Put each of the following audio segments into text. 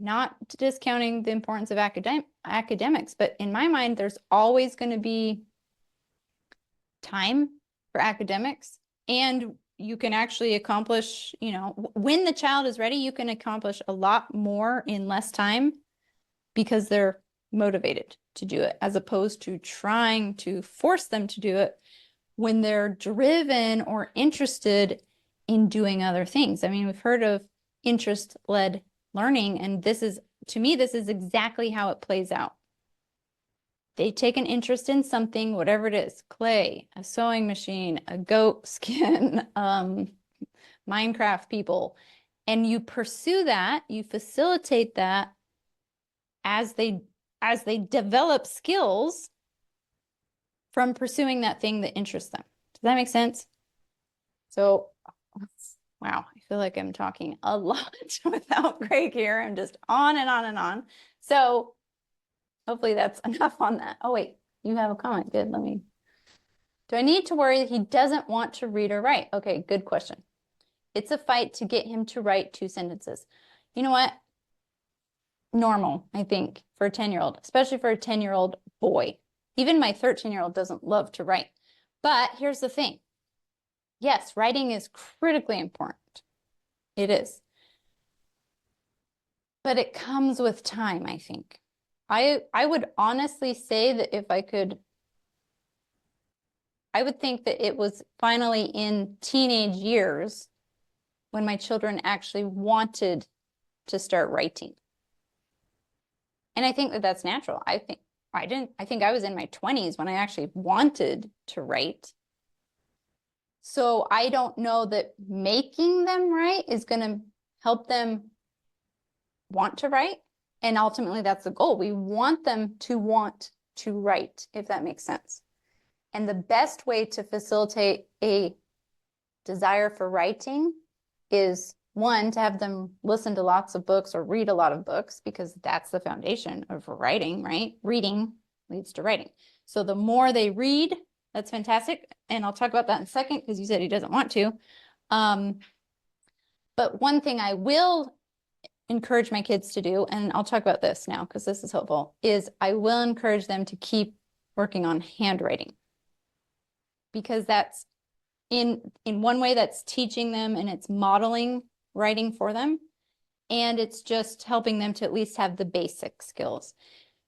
not discounting the importance of academics, but in my mind, there's always going to be time for academics, and you can actually accomplish, when the child is ready, you can accomplish a lot more in less time because they're motivated to do it, as opposed to trying to force them to do it when they're driven or interested in doing other things. I mean, we've heard of interest-led learning, and to me, this is exactly how it plays out. They take an interest in something, whatever it is, clay, a sewing machine, a goat skin, Minecraft people, and you pursue that, you facilitate that as they develop skills from pursuing that thing that interests them. Does that make sense? So, wow, I feel like I'm talking a lot without Greg here. I'm just on and on and on. So hopefully that's enough on that. Oh, wait, you have a comment. Good, do I need to worry that he doesn't want to read or write? Okay, good question. It's a fight to get him to write 2 sentences. You know what? Normal, I think, for a 10-year-old, especially for a 10-year-old boy. Even my 13-year-old doesn't love to write. But here's the thing. Yes, writing is critically important. It is. But it comes with time, I think. I would honestly say that if I could, I would think that it was finally in teenage years when my children actually wanted to start writing. And I think that that's natural. I think I was in my 20s when I actually wanted to write. So I don't know that making them write is going to help them want to write. And ultimately, that's the goal. We want them to want to write, if that makes sense. And the best way to facilitate a desire for writing is, one, to have them listen to lots of books or read a lot of books, because that's the foundation of writing, right? Reading leads to writing. So the more they read, that's fantastic. And I'll talk about that in a second because you said he doesn't want to. But one thing I will encourage my kids to do, and I'll talk about this now because this is helpful, is I will encourage them to keep working on handwriting, because that's in one way that's teaching them and it's modeling writing for them, and it's just helping them to at least have the basic skills.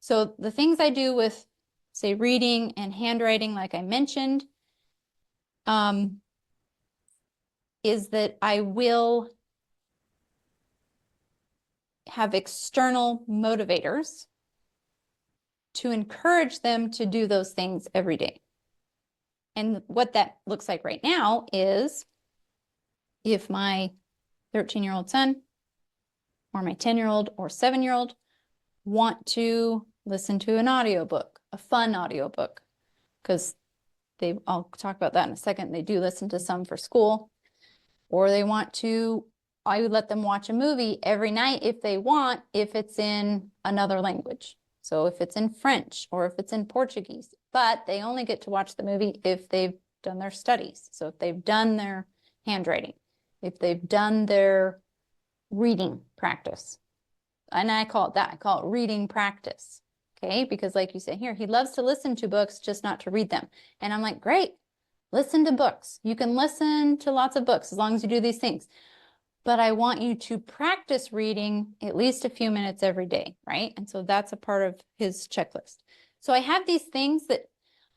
So the things I do with, say, reading and handwriting, like I mentioned, is that I will have external motivators to encourage them to do those things every day. And what that looks like right now is, if my 13-year-old son or my 10-year-old or 7-year-old want to listen to an audiobook, a fun audiobook, because I'll talk about that in a second, they do listen to some for school, or they want to, I would let them watch a movie every night if they want, if it's in another language. So if it's in French or if it's in Portuguese, but they only get to watch the movie if they've done their studies. So if they've done their handwriting, if they've done their reading practice. And I call it reading practice. Okay, because like you say here, he loves to listen to books, just not to read them. And I'm like, great, listen to books. You can listen to lots of books as long as you do these things. But I want you to practice reading at least a few minutes every day, right? And so that's a part of his checklist. So I have these things that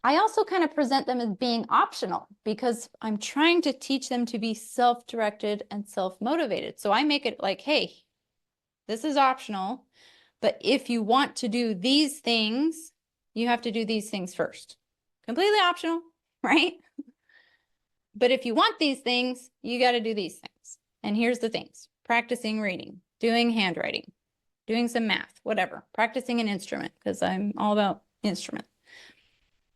I also kind of present them as being optional, because I'm trying to teach them to be self-directed and self-motivated. So I make it like, hey, this is optional, but if you want to do these things, you have to do these things first. Completely optional, right? But if you want these things, you got to do these things. And here's the things: practicing reading, doing handwriting, doing some math, whatever, practicing an instrument, because I'm all about instrument.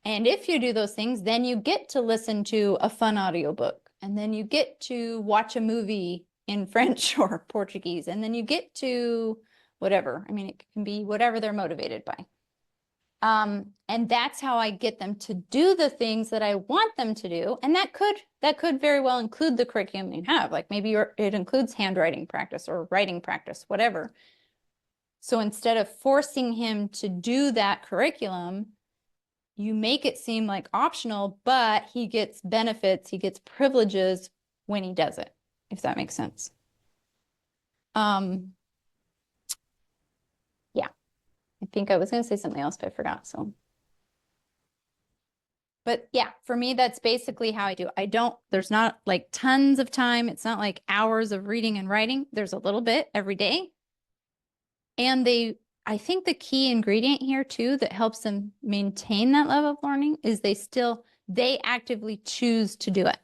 And if you do those things, then you get to listen to a fun audiobook, and then you get to watch a movie in French or Portuguese, and then you get to whatever. I mean, it can be whatever they're motivated by. And that's how I get them to do the things that I want them to do. And that could very well include the curriculum you have. Like maybe it includes handwriting practice or writing practice, whatever. So instead of forcing him to do that curriculum, you make it seem like optional, but he gets benefits, he gets privileges when he does it, if that makes sense. Yeah, I think I was going to say something else, but I forgot. So, but yeah, for me, that's basically how I do it. There's not like tons of time. It's not like hours of reading and writing. There's a little bit every day. And I think the key ingredient here too that helps them maintain that level of learning is they actively choose to do it.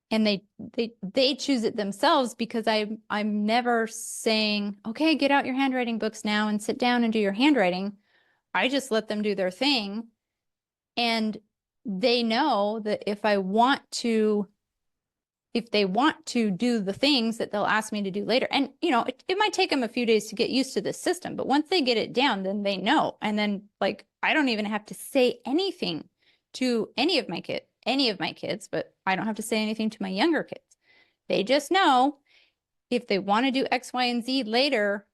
And they choose it themselves, because I'm never saying, okay, get out your handwriting books now and sit down and do your handwriting. I just let them do their thing. And they know that if they want to do the things that they'll ask me to do later, and it might take them a few days to get used to this system, but once they get it down, then they know. And then like, I don't even have to say anything to any of my kids, but I don't have to say anything to my younger kids. They just know if they want to do X, Y, and Z later,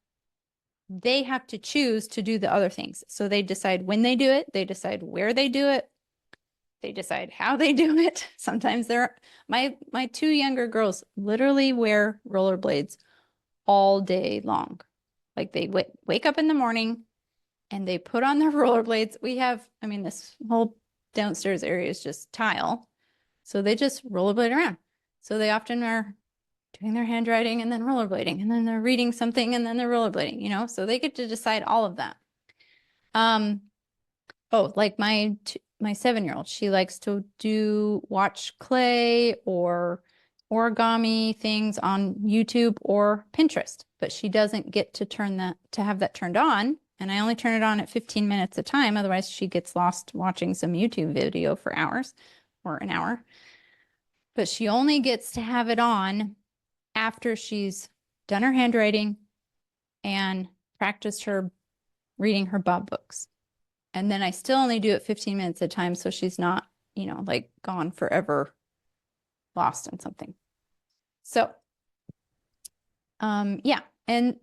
they have to choose to do the other things. So they decide when they do it, they decide where they do it, they decide how they do it. Sometimes my two younger girls literally wear rollerblades all day long. Like they wake up in the morning and they put on their rollerblades. This whole downstairs area is just tile. So they just rollerblade around. So they often are doing their handwriting and then rollerblading, and then they're reading something and then they're rollerblading, so they get to decide all of that. Like my 7-year-old, she likes to watch clay or origami things on YouTube or Pinterest, but she doesn't get to have that turned on. And I only turn it on at 15 minutes a time. Otherwise she gets lost watching some YouTube video for hours or an hour. But she only gets to have it on after she's done her handwriting and practiced her reading her Bob books. And then I still only do it 15 minutes at a time, so she's not, like gone forever, lost in something. So, yeah. And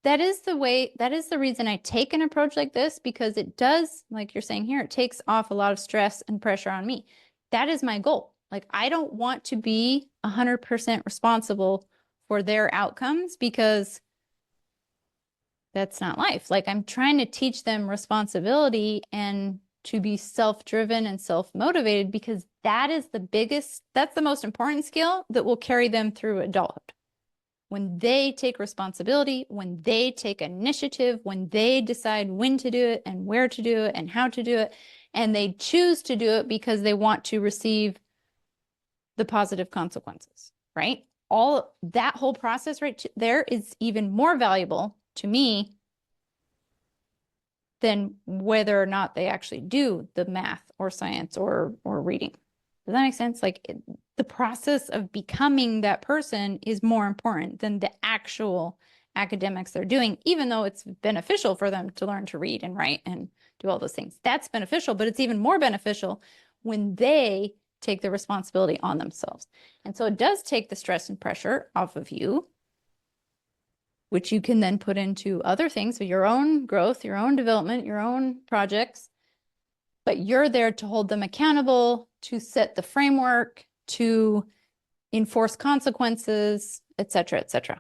that is the reason I take an approach like this, because it does, like you're saying here, it takes off a lot of stress and pressure on me. That is my goal. Like, I don't want to be 100% responsible for their outcomes, because that's not life. Like, I'm trying to teach them responsibility and to be self-driven and self-motivated, because that's the most important skill that will carry them through adulthood. When they take responsibility, when they take initiative, when they decide when to do it and where to do it and how to do it, and they choose to do it because they want to receive the positive consequences, right? All that whole process right there is even more valuable to me than whether or not they actually do the math or science or reading. Does that make sense? Like, the process of becoming that person is more important than the actual academics they're doing, even though it's beneficial for them to learn to read and write and do all those things. That's beneficial, but it's even more beneficial when they take the responsibility on themselves. And so it does take the stress and pressure off of you, which you can then put into other things, so your own growth, your own development, your own projects. But you're there to hold them accountable, to set the framework, to enforce consequences, et cetera, et cetera.